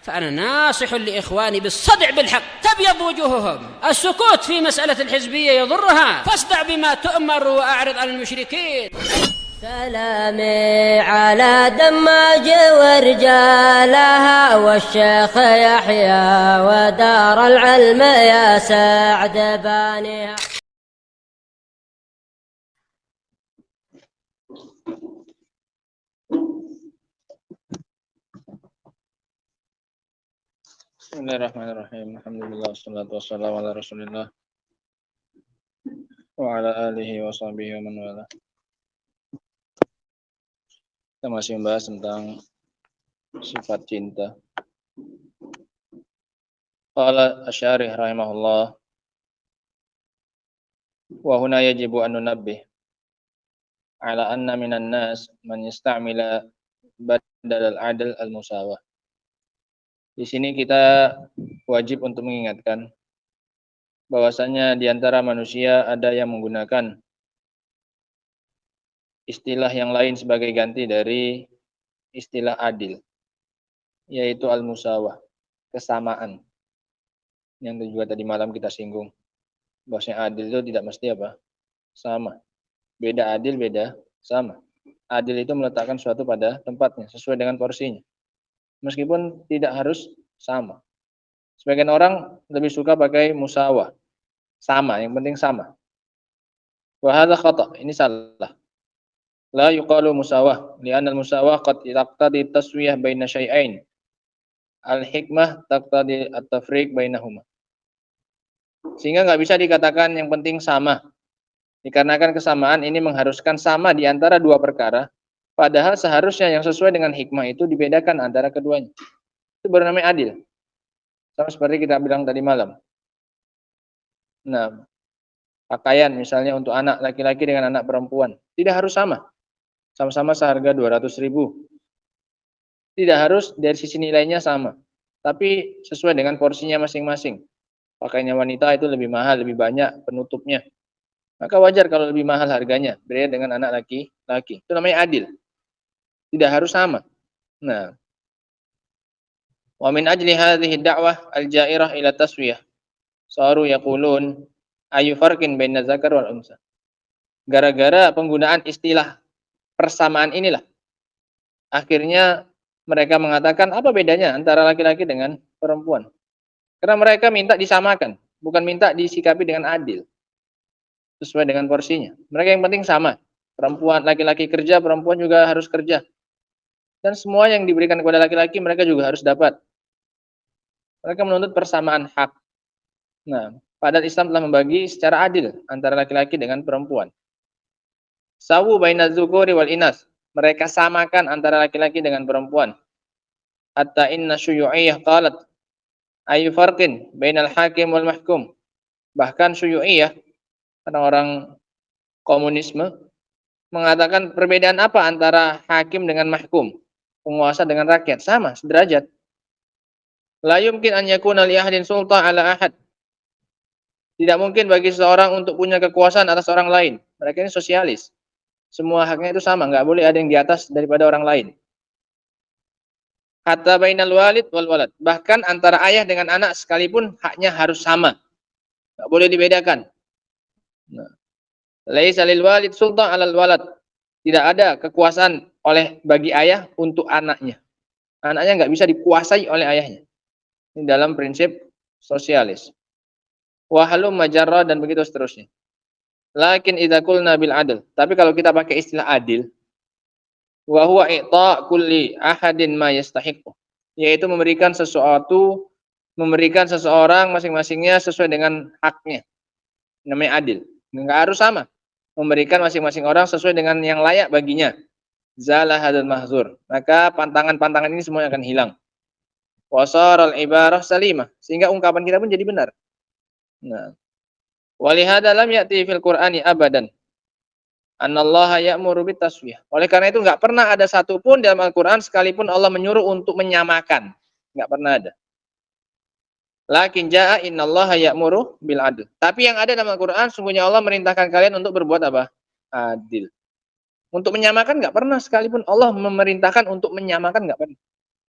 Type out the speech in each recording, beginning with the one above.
فأنا ناصح لإخواني بالصدع بالحق تبيض وجوههم. السكوت في مسألة الحزبية يضرها، فاصدع بما تؤمر وأعرض عن المشركين. سلامي على دماج ورجالها والشيخ يحيى ودار العلم يا سعد بانيها. Bismillahirrahmanirrahim. Alhamdulillah wassalatu wassalamu ala Rasulillah wa ala alihi wa sahbihi wa man wala. Kita masih membahas tentang sifat cinta. Qala Asy-Syarih rahimahullah wa huna yajibu an nunabbih ala anna minan nas man yasta'mila badal al-'adl al-musawah. Di sini kita wajib untuk mengingatkan bahwasanya di antara manusia ada yang menggunakan istilah yang lain sebagai ganti dari istilah adil, yaitu al-musawah, kesamaan. Yang juga tadi malam kita singgung, bahwasanya adil itu tidak mesti apa? Sama. Beda adil, beda sama. Adil itu meletakkan suatu pada tempatnya, sesuai dengan porsinya. Meskipun tidak harus sama. Sebagian orang lebih suka pakai musawah. Sama, yang penting sama. Wa hadza khata', ini salah. La yuqalu musawah, li'anna al-musawah qad taqtadi taswiyah baina syai'ain. Al-hikmah taqtadi at-tafriq bainahuma. Sehingga enggak bisa dikatakan yang penting sama. Dikarenakan kesamaan ini mengharuskan sama di antara dua perkara. Padahal seharusnya yang sesuai dengan hikmah itu dibedakan antara keduanya. Itu baru namanya adil. Sama seperti kita bilang tadi malam. Nah, pakaian misalnya untuk anak laki-laki dengan anak perempuan. Tidak harus sama. Sama-sama seharga 200.000. Tidak harus dari sisi nilainya sama. Tapi sesuai dengan porsinya masing-masing. Pakaiannya wanita itu lebih mahal, lebih banyak penutupnya. Maka wajar kalau lebih mahal harganya. Beda dengan anak laki-laki. Itu namanya adil. Tidak harus sama. Nah, wa min ajli hadhihi ad-da'wah al-ja'irah ila taswiyah saru yaqulun ayu farqin baina dzakar wal unsa. Gara-gara penggunaan istilah persamaan inilah akhirnya mereka mengatakan apa bedanya antara laki-laki dengan perempuan. Karena mereka minta disamakan, bukan minta disikapi dengan adil. Sesuai dengan porsinya. Mereka yang penting sama. Perempuan, laki-laki kerja, perempuan juga harus kerja. Dan semua yang diberikan kepada laki-laki mereka juga harus dapat. Mereka menuntut persamaan hak. Nah, padahal Islam telah membagi secara adil antara laki-laki dengan perempuan. Sawu baina dzukuri wal inas. Mereka samakan antara laki-laki dengan perempuan. Hatta inna syuyu'iyah qalat ayu farqin bainal hakim wal mahkum. Bahkan syuyu'iyah, orang-orang komunisme, mengatakan perbedaan apa antara hakim dengan mahkum? Penguasa dengan rakyat sama, sederajat. La yumkin an yakuna li ahadin sultan ala ahad. Tidak mungkin bagi seseorang untuk punya kekuasaan atas orang lain. Mereka ini sosialis. Semua haknya itu sama, enggak boleh ada yang di atas daripada orang lain. Hatta bainal walid wal walad. Bahkan antara ayah dengan anak sekalipun haknya harus sama. Enggak boleh dibedakan. Nah, laisa lil walid sultan 'alal walad. Tidak ada kekuasaan bagi ayah untuk anaknya. Anaknya enggak bisa dikuasai oleh ayahnya. Ini dalam prinsip sosialis. Wa halum majarrah dan begitu seterusnya. Lakin idza qulna bil adl. Tapi kalau kita pakai istilah adil, wa huwa i'ta' kulli ahadin ma yastahiqu. Yaitu memberikan seseorang masing-masingnya sesuai dengan haknya. Namanya adil. Enggak harus sama. Memberikan masing-masing orang sesuai dengan yang layak baginya. Zala hadzal mahzur. Maka pantangan-pantangan ini semuanya akan hilang. Wasaral ibarah salimah. Sehingga ungkapan kita pun jadi benar. Nah, walihada lam ya'ti fil Qur'ani abadan annallaha ya'muru bitaswiyah. Oleh karena itu enggak pernah ada satupun dalam Al-Qur'an sekalipun Allah menyuruh untuk menyamakan. Enggak pernah ada. Lakin jaa innallaha ya'muru bil adl. Tapi yang ada dalam Al-Qur'an sungguhnya Allah merintahkan kalian untuk berbuat apa? Adil. Untuk menyamakan enggak pernah sekalipun Allah memerintahkan untuk menyamakan enggak pernah.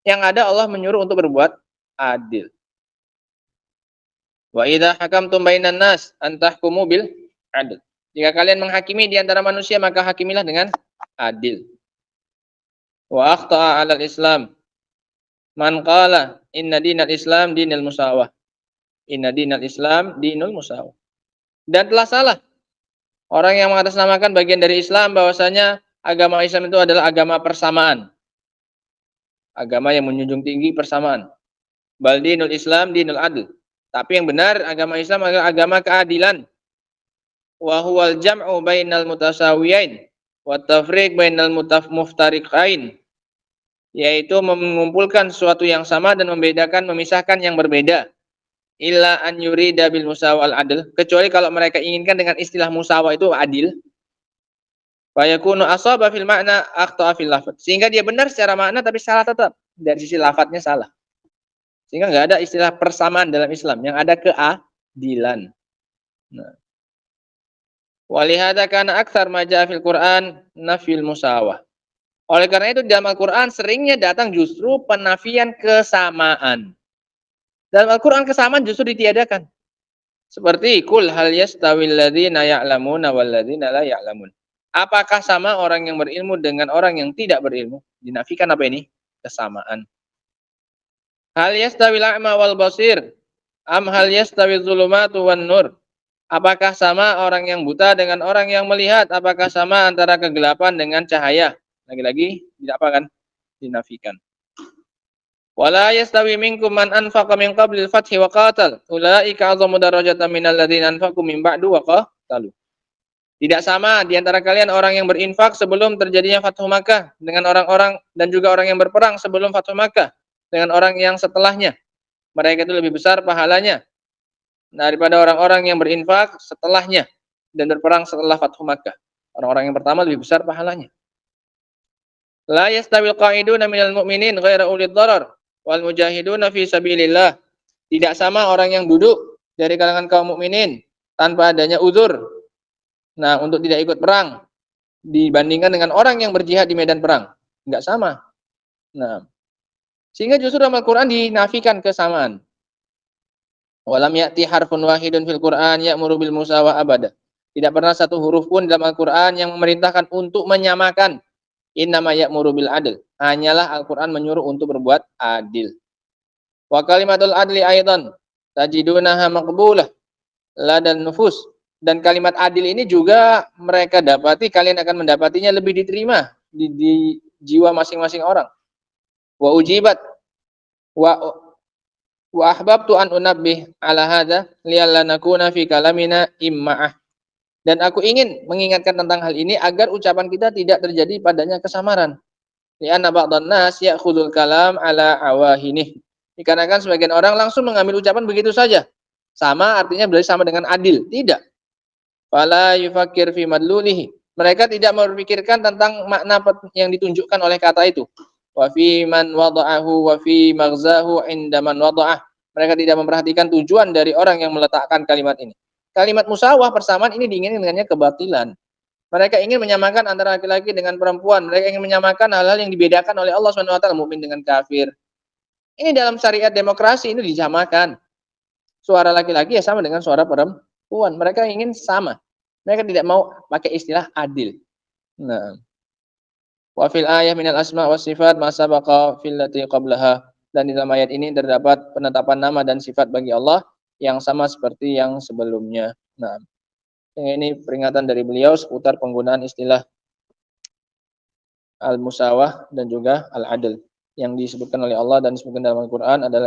Yang ada Allah menyuruh untuk berbuat adil. Wa idza hakamtum bainan nas an tahkumu bil adl. Jika kalian menghakimi di antara manusia maka hakimilah dengan adil. Wa akhta'a 'alal Islam man qala inna dinal Islam dinul musawah. Inna dinal Islam dinul musawah. Dan telah salah orang yang mengatasnamakan bagian dari Islam bahwasanya agama Islam itu adalah agama persamaan. Agama yang menjunjung tinggi persamaan. Bal dinul Islam dinul adl. Tapi yang benar agama Islam adalah agama keadilan. Wa huwal jam'u bainal mutasawiyain wa tafriq bainal muftariqain. Yaitu mengumpulkan sesuatu yang sama dan membedakan, memisahkan yang berbeda. Illa an yurida bil musawal adl. Kecuali kalau mereka inginkan dengan istilah musawah itu adil. Fa yakunu asaba fil makna akhta'a fil lafaz. Sehingga dia benar secara makna tapi salah tetap. Dari sisi lafadznya salah. Sehingga nggak ada istilah persamaan dalam Islam, yang ada keadilan. Nah. Walihada kana aktsar ma jaa fil Qur'an nafyul musawah. Oleh karena itu dalam Al-Qur'an seringnya datang justru penafian kesamaan. Dalam Al-Qur'an kesamaan justru ditiadakan. Seperti kul hal yastawil ladzina ya'lamuna wal ladzina la ya'lamun. Apakah sama orang yang berilmu dengan orang yang tidak berilmu? Dinafikan apa ini? Kesamaan. Hal yastawil a'ma wal basir am hal yastawil zulumatu wan nur. Apakah sama orang yang buta dengan orang yang melihat? Apakah sama antara kegelapan dengan cahaya? Lagi-lagi tidak apa kan? Dinafikan. Wala yastawi minkum man anfaqa min qablil fathi wa qatal. Ulaika 'azamu darajatan minal ladzina anfaqu min ba'du wa qatalu. Tidak sama di antara kalian orang yang berinfak sebelum terjadinya Fathu Makkah dengan orang-orang dan juga orang yang berperang sebelum Fathu Makkah dengan orang yang setelahnya. Mereka itu lebih besar pahalanya daripada orang-orang yang berinfak setelahnya dan berperang setelah Fathu Makkah. Orang-orang yang pertama lebih besar pahalanya. La yastawil qa'iduna minal mu'minin ghaira ulil darar wal mujahiduna fi sabilillah. Tidak sama orang yang duduk dari kalangan kaum mukminin tanpa adanya uzur. Nah, untuk tidak ikut perang dibandingkan dengan orang yang berjihad di medan perang. Enggak sama. Nah, sehingga justru dalam Al-Qur'an dinafikan kesamaan. Walam ya'ti harfun wahidun fil Qur'an ya'muru bil musawah abada. Tidak pernah satu huruf pun dalam Al-Qur'an yang memerintahkan untuk menyamakan. Innama ya'muru bil adl. Hanyalah Al-Qur'an menyuruh untuk berbuat adil. Wa kalimatul adli aidan tajidunaha maqbulah ladan nufus. Dan kalimat adil ini juga mereka dapati, kalian akan mendapatinya lebih diterima di jiwa masing-masing orang. Wa ujibat wa ahbabtu an unabbih ala hadza liyalla nakuna fi kalamina imma'ah. Dan aku ingin mengingatkan tentang hal ini agar ucapan kita tidak terjadi padanya kesamaran. Li'anna ba'dhan nas ya'khudul kalam ala awahinih. Dikarenakan sebagian orang langsung mengambil ucapan begitu saja. Sama artinya berarti sama dengan adil. Tidak. Fala yufakkir fi madlulihi. Mereka tidak berpikirkan tentang makna yang ditunjukkan oleh kata itu. Wa fi man wada'ahu wa fi maghzahu inda man wada'ah. Mereka tidak memperhatikan tujuan dari orang yang meletakkan kalimat ini. Kalimat musawah persamaan ini diinginkan dengannya kebatilan. Mereka ingin menyamakan antara laki-laki dengan perempuan. Mereka ingin menyamakan hal-hal yang dibedakan oleh Allah SWT, mukmin dengan kafir. Ini dalam syariat demokrasi ini disamakan. Suara laki-laki ya sama dengan suara perempuan. Mereka ingin sama. Mereka tidak mau pakai istilah adil. Nah. Wa fil ayah minal asma was sifat ma sabaqa fil lati qablaha. Dan di dalam ayat ini terdapat penetapan nama dan sifat bagi Allah yang sama seperti yang sebelumnya. Nah, ini peringatan dari beliau seputar penggunaan istilah al-musawah dan juga al-adl. Yang disebutkan oleh Allah dan disebutkan dalam Al-Quran adalah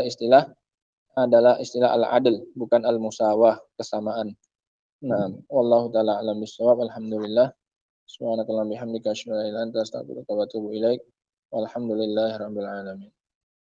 istilah al-adl, bukan al-musawah, kesamaan. Nah, wallahu ta'ala alam bisawab. Alhamdulillah. Subhanakallahumma bihamdika asyhadu an la ilaha illa anta astaghfiruka wa atubu ilaik. Walhamdulillahirabbil alamin.